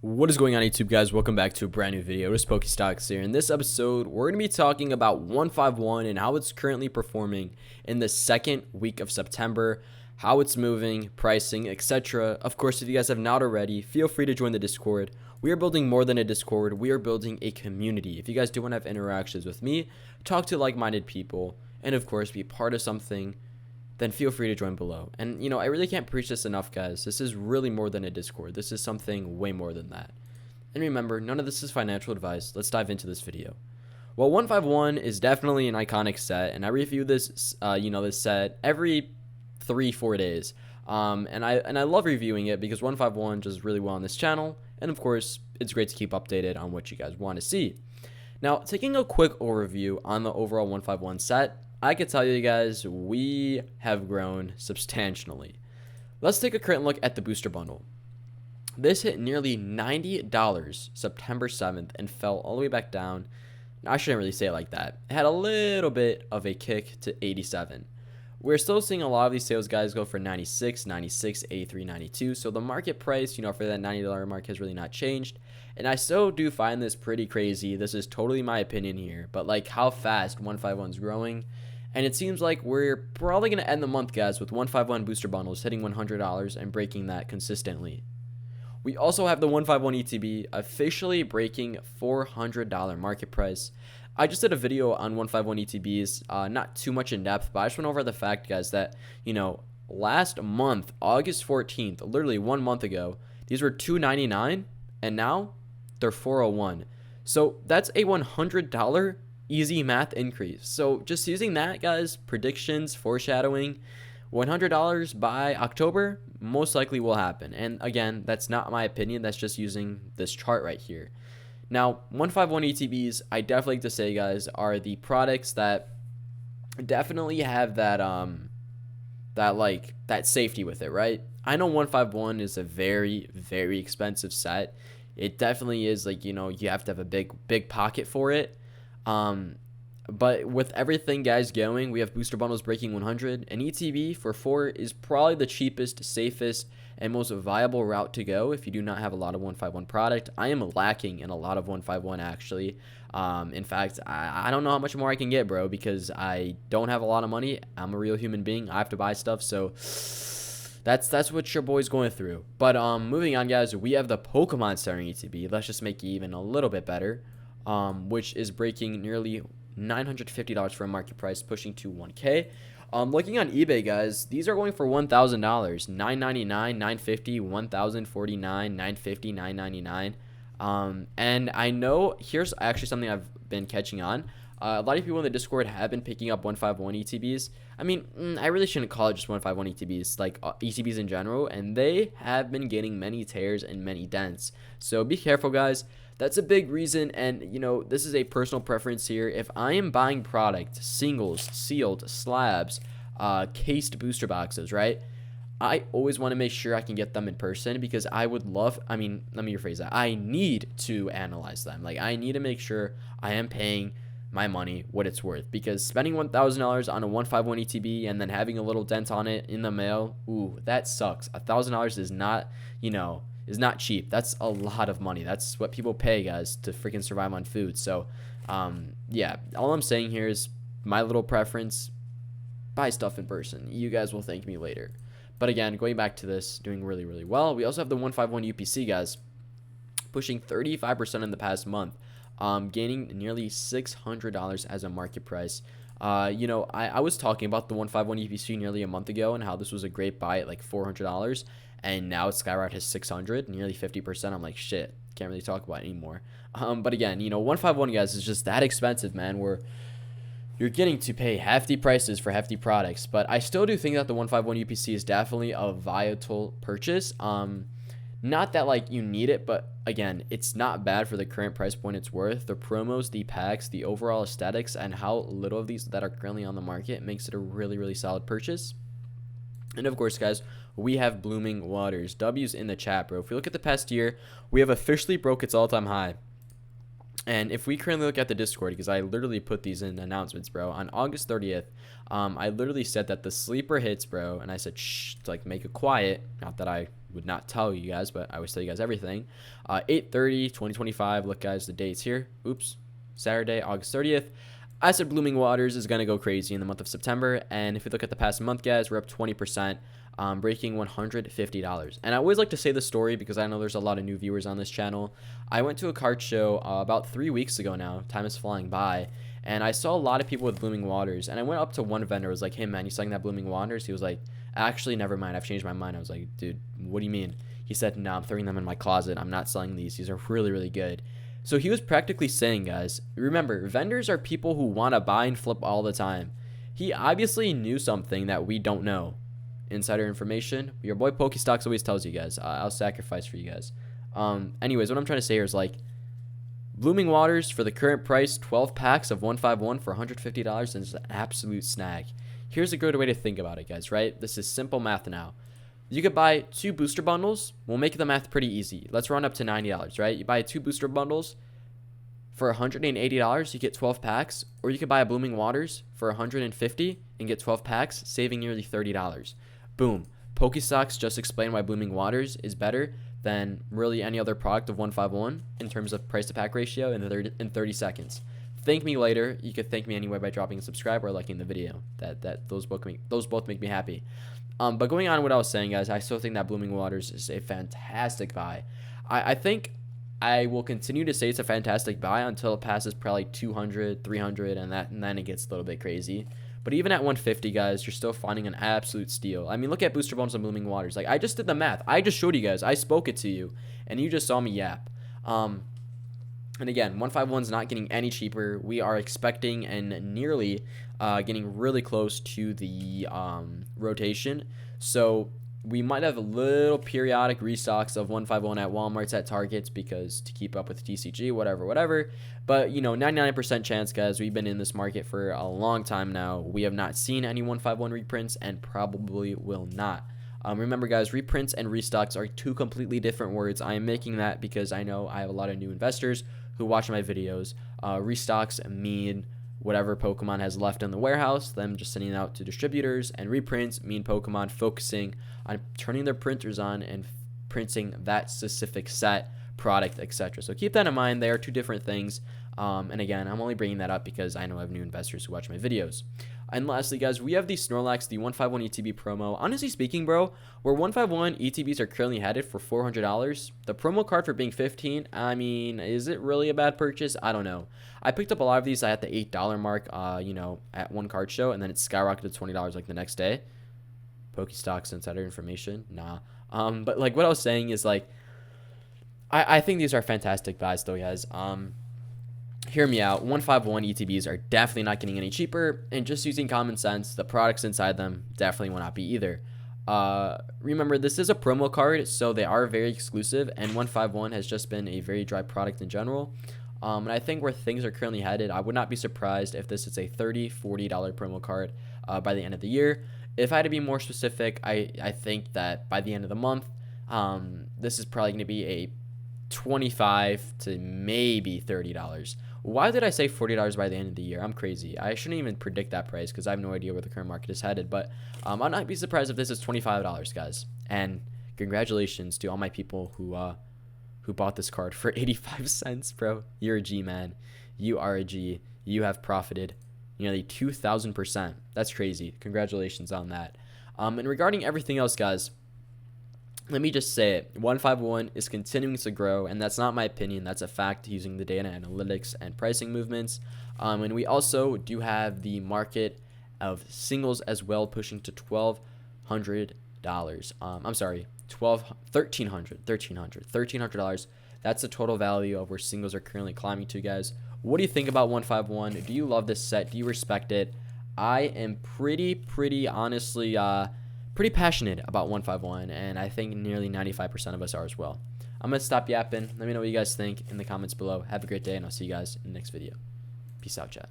What is going on, YouTube guys? Welcome back to a brand new video. It's Pokestocks here. In this episode, we're going to be talking about 151 and how it's currently performing in the second week of September, how it's moving, pricing, etc. Of course, if you guys have not already, feel free to join the Discord. We are building more than a Discord. We are building a community. If you guys do want to have interactions with me, talk to like-minded people, and of course, be part of something, then feel free to join below. And, I really can't preach this enough, guys. This is really more than a Discord. This is something way more than that. And remember, none of this is financial advice. Let's dive into this video. Well, 151 is definitely an iconic set, and I review this, this set every 3-4 days. And I love reviewing it because 151 does really well on this channel, and of course, it's great to keep updated on what you guys want to see. Now, taking a quick overview on the overall 151 set, I can tell you guys, we have grown substantially. Let's take a current look at the booster bundle. This hit nearly $90 September 7th and fell all the way back down. I shouldn't really say it like that. It had a little bit of a kick to 87. We're still seeing a lot of these sales guys go for 96, 96, 83, 92. So the market price, for that $90 mark has really not changed. And I still do find this pretty crazy. This is totally my opinion here. But like how fast 151's growing. And it seems like we're probably going to end the month, guys, with 151 booster bundles hitting $100 and breaking that consistently. We also have the 151 ETB officially breaking $400 market price. I just did a video on 151 ETBs, not too much in depth, but I just went over the fact, guys, that, last month, August 14th, literally 1 month ago, these were $299, and now they're $401. So that's a $100 easy math increase. So just using that, guys, predictions, foreshadowing, $100 by October most likely will happen. And again, that's not my opinion. That's just using this chart right here. Now, 151 ETBs, I definitely like to say, guys, are the products that definitely have that that safety with it, right? I know 151 is a very, very expensive set. It definitely is, you have to have a big pocket for it. But with everything, guys, going, we have booster bundles breaking 100, and ETB for 4 is probably the cheapest, safest, and most viable route to go if you do not have a lot of 151 product. I am lacking in a lot of 151, actually. In fact, I don't know how much more I can get, bro, because I don't have a lot of money. I'm a real human being. I have to buy stuff, so that's what your boy's going through. But moving on, guys, we have the Pokemon starring ETB. Let's just make it even a little bit better, which is breaking nearly $950 for a market price, pushing to 1K. Looking on eBay, guys, these are going for $1,000, $999, $950, $1,049, $950, $999. And I know here's actually something I've been catching on. A lot of people in the Discord have been picking up 151 ETBs. I mean, I really shouldn't call it just 151 ETBs, like ETBs in general, and they have been getting many tears and many dents. So be careful, guys. That's a big reason, and this is a personal preference here. If I am buying product, singles, sealed, slabs, cased booster boxes, right? I always want to make sure I can get them in person because let me rephrase that. I need to analyze them. I need to make sure I am paying my money what it's worth, because spending $1,000 on a 151 ETB and then having a little dent on it in the mail, ooh, that sucks. $1,000 is not, is not cheap. That's a lot of money. That's what people pay, guys, to freaking survive on food. So, yeah, all I'm saying here is my little preference, buy stuff in person. You guys will thank me later. But again, going back to this, doing really, really well. We also have the 151 UPC, guys, pushing 35% in the past month, gaining nearly $600 as a market price. I was talking about the 151 UPC nearly a month ago and how this was a great buy at like $400. And now it's skyrocketed to 600, nearly 50%. I'm like, shit, can't really talk about it anymore. But again, 151, guys, is just that expensive, man, where you're getting to pay hefty prices for hefty products. But I still do think that the 151 UPC is definitely a vital purchase. Not that, you need it, but again, it's not bad for the current price point it's worth. The promos, the packs, the overall aesthetics, and how little of these that are currently on the market makes it a really, really solid purchase. And of course, guys, we have Blooming Waters. W's in the chat, bro. If we look at the past year, we have officially broke its all-time high. And if we currently look at the Discord, because I literally put these in announcements, bro, on August 30th, I literally said that the sleeper hits, bro, and I said, shh, to like make it quiet. Not that I would not tell you guys, but I always tell you guys everything. 8/30, 2025. Look, guys, the dates here. Oops, Saturday, August 30th. I said Blooming Waters is going to go crazy in the month of September. And if you look at the past month, guys, we're up 20%, breaking $150. And I always like to say the story because I know there's a lot of new viewers on this channel. I went to a card show about 3 weeks ago now. Time is flying by. And I saw a lot of people with Blooming Waters. And I went up to one vendor. I was like, hey, man, you selling that Blooming Waters? He was like, actually, never mind. I've changed my mind. I was like, dude, what do you mean? He said, no, I'm throwing them in my closet. I'm not selling these. These are really, really good. So he was practically saying, guys, remember, vendors are people who want to buy and flip all the time. He obviously knew something that we don't know. Insider information. Your boy Pokestocks always tells you guys. I'll sacrifice for you guys. Anyways, what I'm trying to say here is like, Blooming Waters for the current price, 12 packs of 151 for $150, and it's an absolute snag. Here's a good way to think about it, guys, right? This is simple math now. You could buy 2 booster bundles. We'll make the math pretty easy. Let's run up to $90, right? You buy 2 booster bundles for $180, you get 12 packs. Or you could buy a Blooming Waters for $150 and get 12 packs, saving nearly $30. Boom. Pokestocks just explained why Blooming Waters is better than really any other product of 151 in terms of price to pack ratio in 30 seconds. Thank me later. You could thank me anyway by dropping a subscribe or liking the video. Those both make me happy. But going on what I was saying, guys, I still think that Blooming Waters is a fantastic buy. I think I will continue to say it's a fantastic buy until it passes probably 200, 300, and then it gets a little bit crazy. But even at 150, guys, you're still finding an absolute steal. I mean, look at booster bundles on Blooming Waters. Like, I just did the math. I just showed you guys. I spoke it to you, and you just saw me yap. And again, 151 is not getting any cheaper. We are expecting and nearly getting really close to the rotation. So we might have a little periodic restocks of 151 at Walmart's, at Targets, because to keep up with TCG, whatever. But, you know, 99% chance, guys, we've been in this market for a long time now. We have not seen any 151 reprints and probably will not. Remember, guys, reprints and restocks are 2 completely different words. I am making that because I know I have a lot of new investors who watch my videos. Restocks mean whatever Pokemon has left in the warehouse, them just sending it out to distributors, and reprints mean Pokemon focusing on turning their printers on and printing that specific set, product, etc. So keep that in mind. They are 2 different things. And again, I'm only bringing that up because I know I have new investors who watch my videos. And lastly, guys, we have the Snorlax, the 151 ETB promo. Honestly speaking, bro, where 151 ETBs are currently headed for $400, the promo card for being $15, I mean, is it really a bad purchase? I don't know. I picked up a lot of these at the $8 mark, you know, at one card show, and then it skyrocketed to $20 like the next day. Pokestocks insider information, nah. But like what I was saying is like, I think these are fantastic buys though, guys. Hear me out. 151 ETBs are definitely not getting any cheaper, and just using common sense, the products inside them definitely will not be either. Remember, this is a promo card, so they are very exclusive, and 151 has just been a very dry product in general. And I think where things are currently headed, I would not be surprised if this is a $30, $40 promo card by the end of the year. If I had to be more specific, I think that by the end of the month, this is probably going to be a $25 to maybe $30. Why did I say $40 by the end of the year? I'm crazy. I shouldn't even predict that price because I have no idea where the current market is headed. But I'll not be surprised if this is $25, guys. And congratulations to all my people who bought this card for 85 cents, bro. You're a G, man. You are a G. You have profited nearly 2,000%. That's crazy. Congratulations on that. And regarding everything else, guys, let me just say it. 151 is continuing to grow, and that's not my opinion. That's a fact using the data analytics and pricing movements. And we also do have the market of singles as well, pushing to $1,200. I'm sorry, $1,300. That's the total value of where singles are currently climbing to, guys. What do you think about 151? Do you love this set? Do you respect it? I am pretty honestly pretty passionate about 151, and I think nearly 95% of us are as well. I'm going to stop yapping. Let me know what you guys think in the comments below. Have a great day, and I'll see you guys in the next video. Peace out, chat.